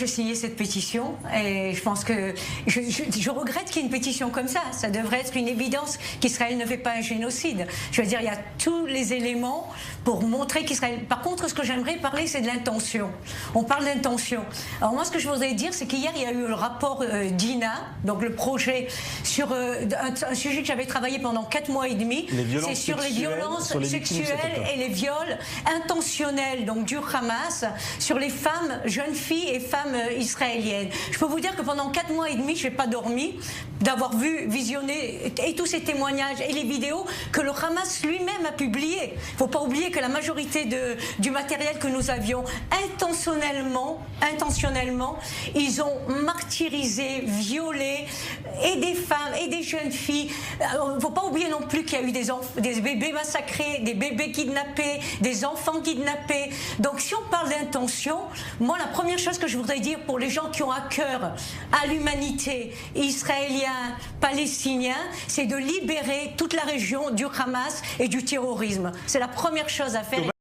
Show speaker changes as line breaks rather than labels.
J'ai signé cette pétition et je pense que je regrette qu'il y ait une pétition comme ça. Ça devrait être une évidence qu'Israël ne fait pas un génocide. Je veux dire, il y a tous les éléments pour montrer qu'Israël... Par contre, ce que j'aimerais parler, c'est de l'intention. On parle d'intention. Alors moi, ce que je voudrais dire, c'est qu'hier, il y a eu le rapport d'INA, donc le projet sur un sujet que j'avais travaillé pendant 4 mois et demi. C'est sur les violences sexuelles et les viols intentionnels donc du Hamas sur les femmes, jeunes filles et femmes israéliennes. Je peux vous dire que pendant 4 mois et demi, je n'ai pas dormi d'avoir vu, visionné et tous ces témoignages et les vidéos que le Hamas lui-même a publiées. Il ne faut pas oublier que la majorité du matériel que nous avions, intentionnellement, ils ont martyrisé, violé et des femmes et des jeunes filles. Il ne faut pas oublier non plus qu'il y a eu des bébés massacrés, des bébés kidnappés, des enfants kidnappés. Donc si on parle d'intention, moi la première chose que je voudrais dire pour les gens qui ont à cœur à l'humanité, israéliens, palestiniens, c'est de libérer toute la région du Hamas et du terrorisme. C'est la première chose à faire.